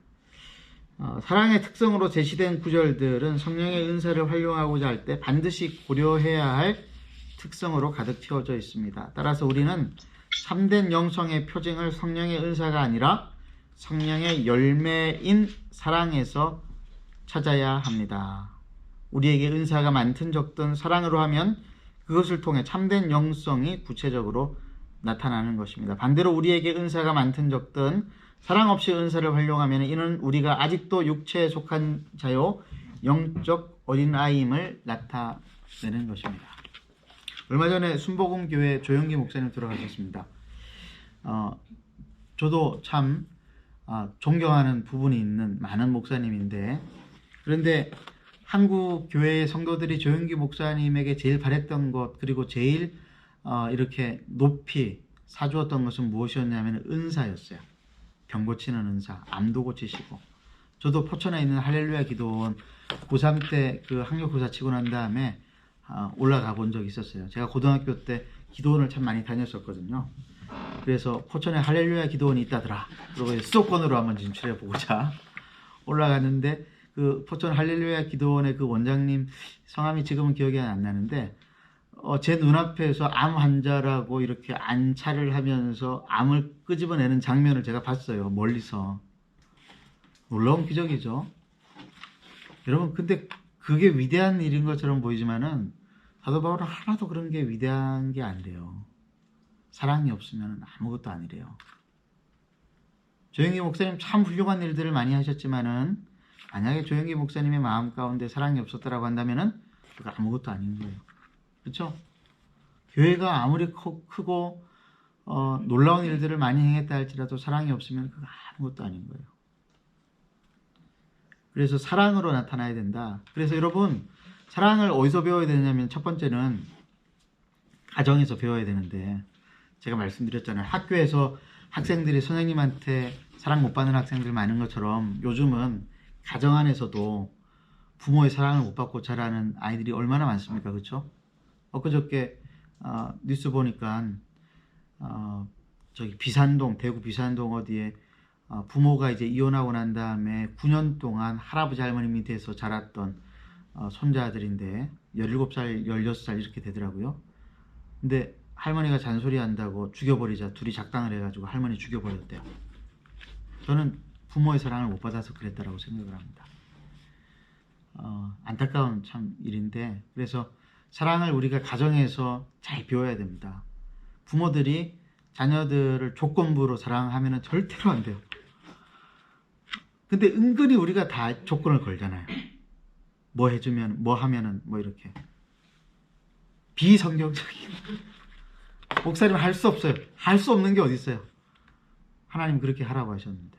사랑의 특성으로 제시된 구절들은 성령의 은사를 활용하고자 할 때 반드시 고려해야 할 특성으로 가득 채워져 있습니다. 따라서 우리는 참된 영성의 표징을 성령의 은사가 아니라 성령의 열매인 사랑에서 찾아야 합니다. 우리에게 은사가 많든 적든 사랑으로 하면 그것을 통해 참된 영성이 구체적으로 나타나는 것입니다. 반대로 우리에게 은사가 많든 적든 사랑 없이 은사를 활용하면 이는 우리가 아직도 육체에 속한 자요 영적 어린아이임을 나타내는 것입니다. 얼마 전에 순복음교회 조영기 목사님 돌아가셨습니다. 저도 참 존경하는 부분이 있는 많은 목사님인데, 그런데 한국 교회의 성도들이 조영기 목사님에게 제일 바랬던 것, 그리고 제일 이렇게 높이 사주었던 것은 무엇이었냐면 은사였어요. 병 고치는 은사, 암도 고치시고. 저도 포천에 있는 할렐루야 기도원 고3 때 그 학력고사 치고 난 다음에 올라가 본 적이 있었어요. 제가 고등학교 때 기도원을 참 많이 다녔었거든요. 그래서 포천에 할렐루야 기도원이 있다더라. 그리고 수도권으로 한번 진출해 보고자 올라갔는데, 그 포천 할렐루야 기도원의 그 원장님 성함이 지금은 기억이 안 나는데, 제 눈앞에서 암 환자라고 이렇게 안차를 하면서 암을 끄집어내는 장면을 제가 봤어요. 멀리서. 놀라운 기적이죠. 여러분, 근데 그게 위대한 일인 것처럼 보이지만은 사도 바울은 하나도 그런 게 위대한 게 아니래요. 사랑이 없으면 아무것도 아니래요. 조영기 목사님 참 훌륭한 일들을 많이 하셨지만은 만약에 조영기 목사님의 마음 가운데 사랑이 없었다라고 한다면은 그거 아무것도 아닌 거예요. 그렇죠? 교회가 아무리 크고 놀라운 일들을 많이 행했다 할지라도 사랑이 없으면 그거 아무것도 아닌 거예요. 그래서 사랑으로 나타나야 된다. 그래서 여러분, 사랑을 어디서 배워야 되냐면 첫 번째는 가정에서 배워야 되는데, 제가 말씀드렸잖아요. 학교에서 학생들이 선생님한테 사랑 못 받는 학생들 많은 것처럼 요즘은 가정 안에서도 부모의 사랑을 못 받고 자라는 아이들이 얼마나 많습니까? 그렇죠? 엊그저께 뉴스 보니까 저기 비산동, 대구 비산동 어디에 부모가 이제 이혼하고 난 다음에 9년 동안 할아버지 할머니 밑에서 자랐던 손자들인데 17살, 16살 이렇게 되더라고요. 근데 할머니가 잔소리한다고 죽여버리자 둘이 작당을 해가지고 할머니 죽여버렸대요. 저는 부모의 사랑을 못 받아서 그랬다라고 생각을 합니다. 안타까운 참 일인데, 그래서 사랑을 우리가 가정에서 잘 배워야 됩니다. 부모들이 자녀들을 조건부로 사랑하면 절대로 안 돼요. 근데 은근히 우리가 다 조건을 걸잖아요. 뭐 해주면, 뭐 하면은, 뭐 이렇게. 비성경적인. 목사님 할 수 없어요. 할 수 없는 게 어디 있어요. 하나님 그렇게 하라고 하셨는데.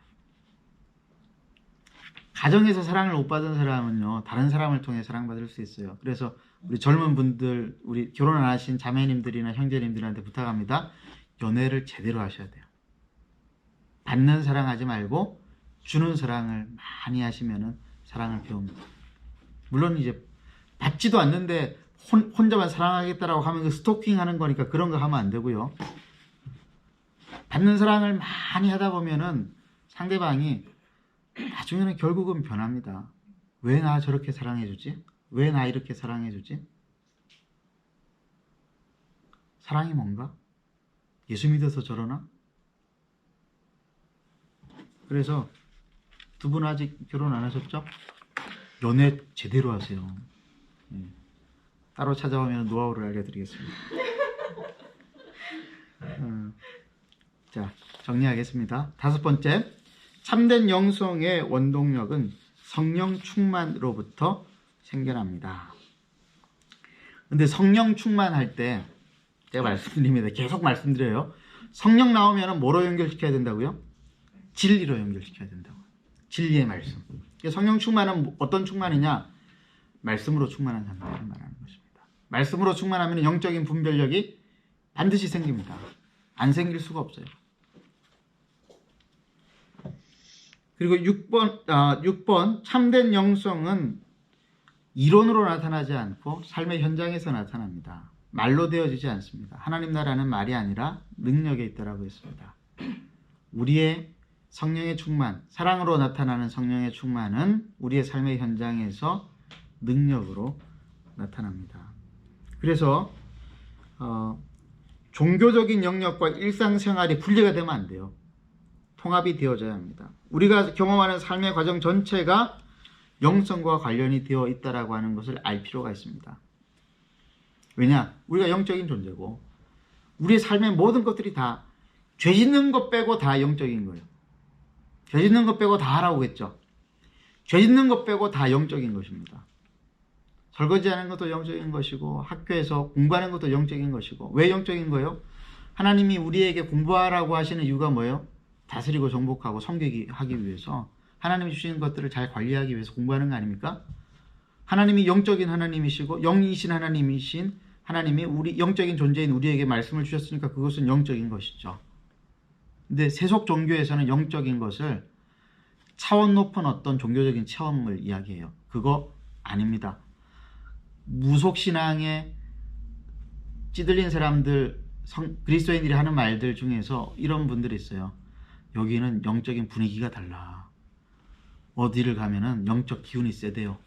가정에서 사랑을 못 받은 사람은요, 다른 사람을 통해 사랑받을 수 있어요. 그래서 우리 젊은 분들, 우리 결혼 안 하신 자매님들이나 형제님들한테 부탁합니다. 연애를 제대로 하셔야 돼요. 받는 사랑하지 말고 주는 사랑을 많이 하시면은 사랑을 배웁니다. 물론 이제 받지도 않는데 혼자만 사랑하겠다라고 하면 그 스토킹 하는 거니까 그런 거 하면 안 되고요. 받는 사랑을 많이 하다 보면은 상대방이 나중에는 결국은 변합니다. 왜 나 저렇게 사랑해주지? 왜 나 이렇게 사랑해주지? 사랑이 뭔가? 예수 믿어서 저러나? 그래서 두 분 아직 결혼 안 하셨죠? 연애 제대로 하세요. 따로 찾아오면 노하우를 알려드리겠습니다. 자, 정리하겠습니다. 다섯 번째, 참된 영성의 원동력은 성령 충만으로부터 생겨납니다. 근데 성령 충만할 때 제가 말씀드립니다. 계속 말씀드려요. 성령 나오면 뭐로 연결시켜야 된다고요? 진리로 연결시켜야 된다고요. 진리의 말씀. 성령 충만은 어떤 충만이냐? 말씀으로 충만한 상태를 말하는 것입니다. 말씀으로 충만하면 영적인 분별력이 반드시 생깁니다. 안 생길 수가 없어요. 그리고 6번 참된 영성은 이론으로 나타나지 않고 삶의 현장에서 나타납니다. 말로 되어지지 않습니다. 하나님 나라는 말이 아니라 능력에 있다라고 했습니다. 우리의 성령의 충만, 사랑으로 나타나는 성령의 충만은 우리의 삶의 현장에서 능력으로 나타납니다. 그래서 종교적인 영역과 일상생활이 분리가 되면 안 돼요. 통합이 되어져야 합니다. 우리가 경험하는 삶의 과정 전체가 영성과 관련이 되어 있다라고 하는 것을 알 필요가 있습니다. 왜냐? 우리가 영적인 존재고 우리의 삶의 모든 것들이 다 죄 짓는 것 빼고 다 영적인 거예요. 죄 짓는 것 빼고 다 하라고 했죠. 죄 짓는 것 빼고 다 영적인 것입니다. 설거지하는 것도 영적인 것이고 학교에서 공부하는 것도 영적인 것이고 왜 영적인 거예요? 하나님이 우리에게 공부하라고 하시는 이유가 뭐예요? 다스리고 정복하고 섬기기 위해서 하나님이 주신 것들을 잘 관리하기 위해서 공부하는 거 아닙니까? 하나님이 영적인 하나님이시고 영이신 하나님이신 하나님이 우리 영적인 존재인 우리에게 말씀을 주셨으니까 그것은 영적인 것이죠. 근데 세속 종교에서는 영적인 것을 차원 높은 어떤 종교적인 체험을 이야기해요. 그거 아닙니다. 무속신앙에 찌들린 사람들, 그리스도인들이 하는 말들 중에서 이런 분들이 있어요. 여기는 영적인 분위기가 달라. 어디를 가면은 영적 기운이 세대요.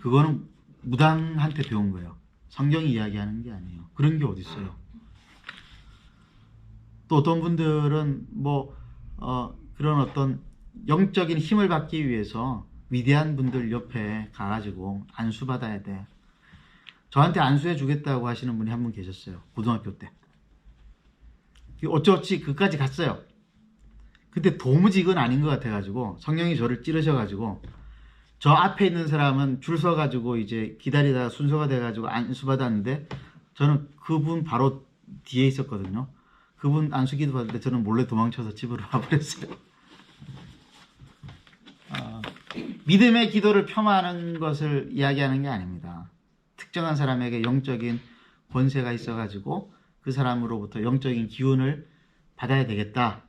그거는 무당한테 배운 거예요. 성경이 이야기하는 게 아니에요. 그런 게 어디 있어요. 또 어떤 분들은 그런 어떤 영적인 힘을 받기 위해서 위대한 분들 옆에 가가지고 안수받아야 돼. 저한테 안수해 주겠다고 하시는 분이 한 분 계셨어요. 고등학교 때. 어쩌지 그까지 갔어요. 근데 도무지 이건 아닌 것 같아가지고 성령이 저를 찌르셔가지고 저 앞에 있는 사람은 줄 서가지고 이제 기다리다가 순서가 돼가지고 안수받았는데 저는 그분 바로 뒤에 있었거든요. 그분 안수기도 받을 때 저는 몰래 도망쳐서 집으로 와버렸어요. 믿음의 기도를 폄하하는 것을 이야기하는 게 아닙니다. 특정한 사람에게 영적인 권세가 있어가지고 그 사람으로부터 영적인 기운을 받아야 되겠다.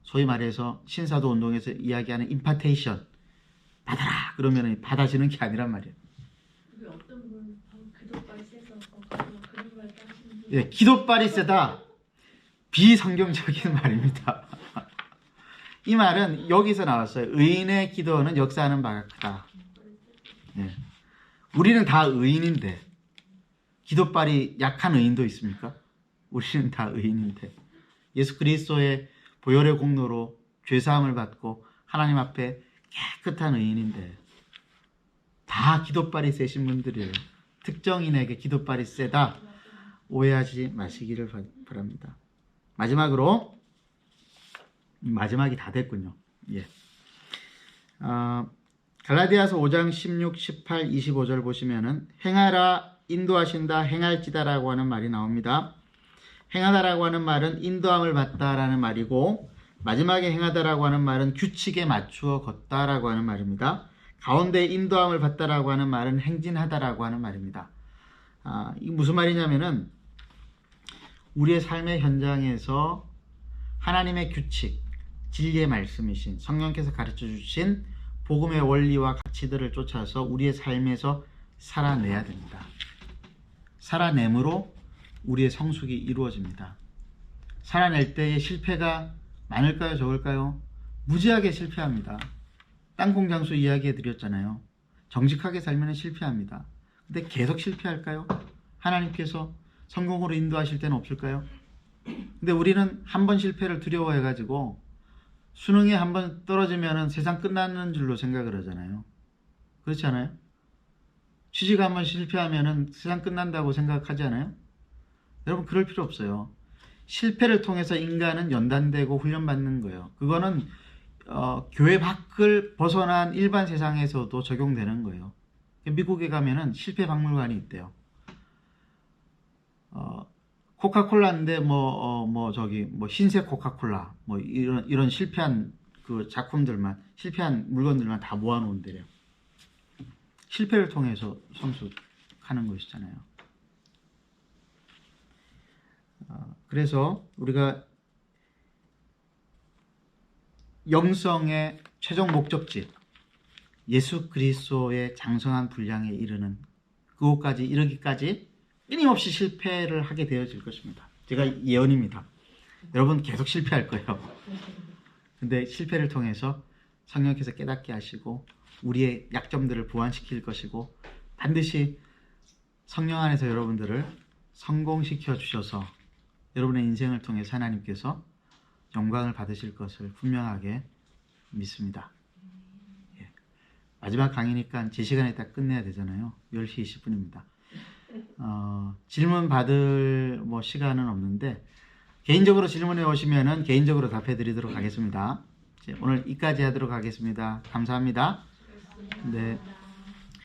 소위 말해서 신사도 운동에서 이야기하는 임파테이션 받아라 그러면 받아지는 게 아니란 말이에요. 어떤 분 기도빨이 세서 그런 말 하시는 분. 예, 기도빨이 세다. 비성경적인 말입니다. 이 말은 여기서 나왔어요. 의인의 기도는 역사하는 바가 크다. 예. 우리는 다 의인인데 기도빨이 약한 의인도 있습니까? 우리는 다 의인인데 예수 그리스도의 보혈의 공로로 죄사함을 받고 하나님 앞에 깨끗한 의인인데 다 기도빨이 세신 분들이에요. 특정인에게 기도빨이 세다 오해하지 마시기를 바랍니다. 마지막으로 마지막이 다 됐군요. 예. 갈라디아서 5장 16, 18, 25절 보시면은 행하라 인도하신다 행할지다라고 하는 말이 나옵니다. 행하다라고 하는 말은 인도함을 받다라는 말이고 마지막에 행하다라고 하는 말은 규칙에 맞추어 걷다라고 하는 말입니다. 가운데 인도함을 받다라고 하는 말은 행진하다라고 하는 말입니다. 이게 무슨 말이냐면은 우리의 삶의 현장에서 하나님의 규칙, 진리의 말씀이신 성령께서 가르쳐 주신 복음의 원리와 가치들을 쫓아서 우리의 삶에서 살아내야 됩니다. 살아냄으로 우리의 성숙이 이루어집니다. 살아낼 때의 실패가 많을까요? 적을까요? 무지하게 실패합니다. 땅콩장수 이야기해 드렸잖아요. 정직하게 살면 실패합니다. 근데 계속 실패할까요? 하나님께서 성공으로 인도하실 때는 없을까요? 근데 우리는 한 번 실패를 두려워해가지고 수능에 한 번 떨어지면 세상 끝나는 줄로 생각을 하잖아요. 그렇지 않아요? 취직 한 번 실패하면 세상 끝난다고 생각하지 않아요? 여러분 그럴 필요 없어요. 실패를 통해서 인간은 연단되고 훈련받는 거예요. 그거는 교회 밖을 벗어난 일반 세상에서도 적용되는 거예요. 미국에 가면은 실패 박물관이 있대요. 코카콜라인데 흰색 코카콜라 이런 실패한 그 작품들만 실패한 물건들만 다 모아놓은 데래요. 실패를 통해서 성숙하는 것이잖아요. 그래서 우리가 영성의 최종 목적지 예수 그리스도의 장성한 분량에 이르는 그곳까지 이르기까지 끊임없이 실패를 하게 되어질 것입니다. 제가 예언입니다. 여러분 계속 실패할 거예요. 근데 실패를 통해서 성령께서 깨닫게 하시고 우리의 약점들을 보완시킬 것이고 반드시 성령 안에서 여러분들을 성공시켜 주셔서 여러분의 인생을 통해서 하나님께서 영광을 받으실 것을 분명하게 믿습니다. 예. 마지막 강의니까 제 시간에 딱 끝내야 되잖아요. 10시 20분입니다. 질문 받을 시간은 없는데 개인적으로 질문해 오시면은 개인적으로 답해 드리도록 하겠습니다. 오늘 이까지 하도록 하겠습니다. 감사합니다. 네.